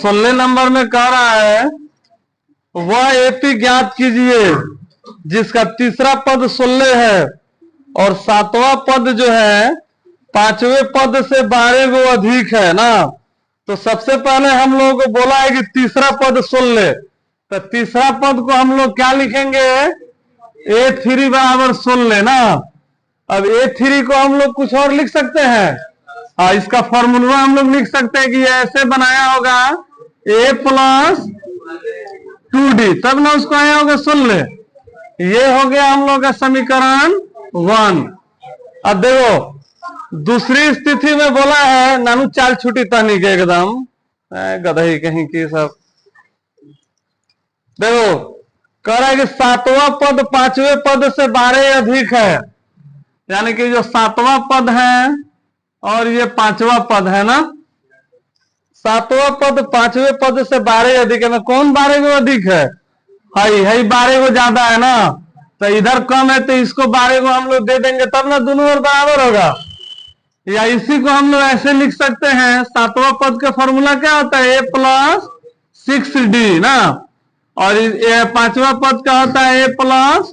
16 number में कह रहा है वह एपी ज्ञात कीजिए जिसका तीसरा पद 16 है और सातवां पद जो है पांचवें पद से 12 गो अधिक है ना। तो सबसे पहले हम लोगों को बोला है कि तीसरा पद 16, तो तीसरा पद को हम लोग क्या लिखेंगे, A3 बराबर 16 ना। अब A3 को हम लोग कुछ और लिख सकते हैं, इसका फॉर्मूला हम लोग लिख सकते हैं कि ऐसे बनाया होगा A प्लस 2D, तब ना उसको आया होगा 16। ये हो गया हम लोग का समीकरण 1। अब देखो दूसरी स्थिति में बोला है, नानू चाल छुट्टी तहनी के एकदम गधई कहीं की सब। देखो कह रहा है कि सातवां पद पांचवें पद से 12 अधिक है, यानी कि जो सातवां पद है और ये पांचवा पद है ना, सातवां पद पांचवें पद से 12 अधिक है ना। कौन 12 को अधिक है, हाई 12 को ज्यादा है ना, तो इधर कम है तो इसको 12 को हम लोग दे देंगे तब ना दोनों ओर बराबर होगा। या इसी को हम लोग ऐसे लिख सकते हैं, सातवां पद का फॉर्मूला क्या होता है A प्लस 6D ना, और पांचवा पद का होता है A प्लस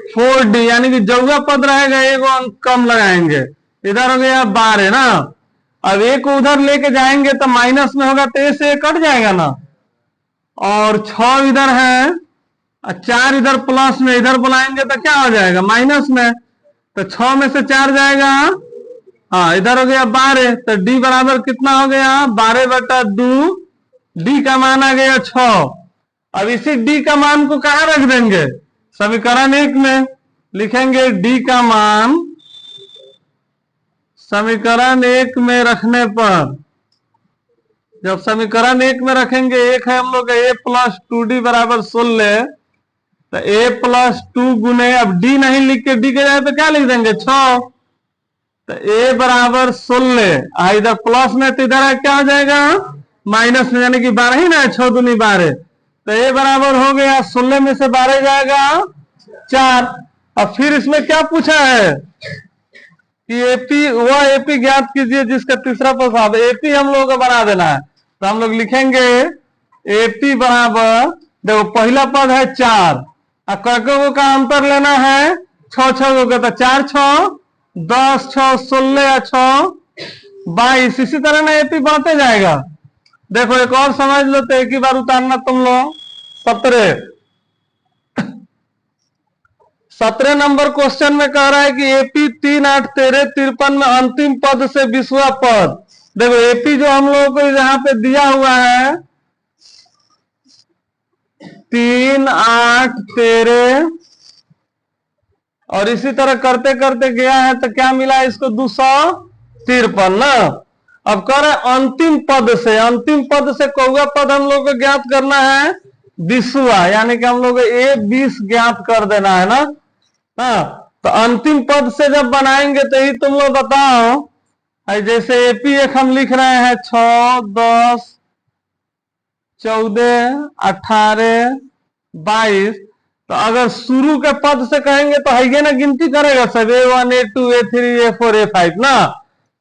4D, यानी कि जौगा पद रहेगा एगो अंक कम लगाएंगे, इधर हो गया 12 ना। अब एक को उधर लेके जाएंगे तो माइनस में होगा तो A से A कट जाएगा ना, और 6 इधर है, 4 इधर प्लस में, इधर बुलाएंगे तो क्या हो जाएगा माइनस में, तो 6 में से 4 जाएगा, हाँ इधर हो गया 12, तो D बराबर कितना हो गया 12/2, D का मान आ गया 6। अब इसी D का मान को कहाँ रख देंगे, समीकरण 1 में लिखेंगे D का मान समीकरण 1 में रखने पर, जब समीकरण 1 में रखेंगे, एक है हम लोग A प्लस 2D बराबर 16, तो A प्लस 2 गुने, अब D नहीं लिख के D के जगह पे क्या लिख देंगे 6, तो A बराबर 16, इधर प्लस में तो इधर क्या हो जाएगा माइनस में, यानी कि 12 ही ना है, 6 दूनी 12, तो A बराबर हो गया 16 में से 12 जाएगा 4। अब फिर इसमें क्या पूछा है कि एपी, वह एपी ज्ञात कीजिए जिसका तीसरा पद, एपी हम लोगों को बना देना है, तो हम लोग लिखेंगे एपी बराबर, देखो पहला पद है 4, और कको का अंतर लेना है 6 को, तो 4 6 10, 6 16, 6 22, इसी तरह ना एपी बढ़ते जाएगा। देखो एक और समझ लो, तो एक ही बार उतारना तुम लोग। 17 नंबर क्वेश्चन में कह रहा है कि एपी 3 8 13 53 में अंतिम पद से 20वां पद। देखो एपी जो हम लोगों को यहाँ पे दिया हुआ है 3 8 13, और इसी तरह करते करते गया है तो क्या मिला इसको 253 ना। अब कह रहे अंतिम पद से, अंतिम पद से कौवा पद हम लोग को ज्ञात करना है 20वां, यानी कि हम लोग A20 ज्ञात कर देना है ना। हाँ तो अंतिम पद से जब बनाएंगे तो ही तुम लोग बताओ, जैसे एपी एक हम लिख रहे हैं 6 10 14 18 22, तो अगर शुरू के पद से कहेंगे तो है ना गिनती करेगा सब A1 A2 A3 A4 A5 ना।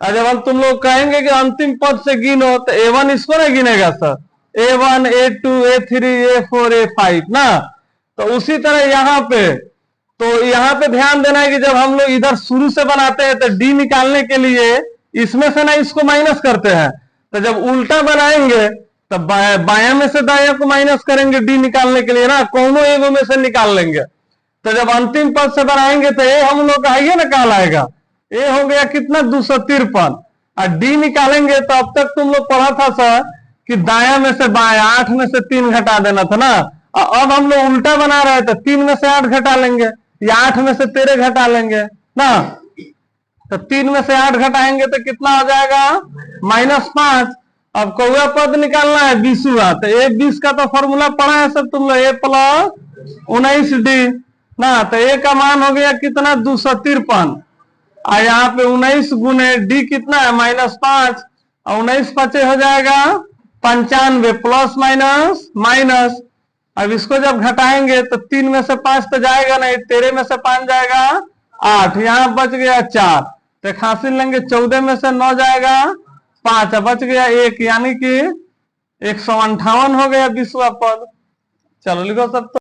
जब हम तुम लोग कहेंगे कि अंतिम पद से गिनो तो A1 इसको नहीं गिनेगा sir, A1 A2 A3 A4 A5 ना। तो उसी तरह यहाँ पे, तो यहाँ पे ध्यान देना है कि जब हम लोग इधर शुरू से बनाते हैं तो D निकालने के लिए इसमें से ना इसको माइनस करते हैं, तो जब उल्टा बनाएंगे तो बायां में से दायां को माइनस करेंगे D निकालने के लिए ना, कोनो एगो में से निकाल लेंगे। तो जब अंतिम पद से बनाएंगे तो A हम लोग का है ना काल आएगा, A हो गया कितना 253, और D निकालेंगे तो अब तक तुम लोग पढ़ा था सर कि दाया में से बाया, 8 में से 3 घटा देना था ना। अब हम लोग उल्टा बना रहे हैं तो 3 में से 8 घटा लेंगे, या 8 में से 13 घटा लेंगे ना। तो 3 में से 8 घटाएंगे तो कितना हो जाएगा -5। अब कौवा पद निकालना है 20वां, तो A20 का तो फॉर्मूला पढ़ा है सब तुम लोग, A प्लस 19D ना। तो A का मान हो गया कितना 253, और यहाँ पे 19 गुने D कितना है -5, और 19 5 हो जाएगा 95, प्लस माइनस माइनस। अब इसको जब घटाएंगे तो 3 में से 5 तो जाएगा नहीं, 13 में से 5 जाएगा 8, यहाँ बच गया 4, तो हासिल लेंगे 14 में से 9 जाएगा 5, बच गया 1, यानी कि 158 हो गया 20वां पद। चलो लिखो सब तो।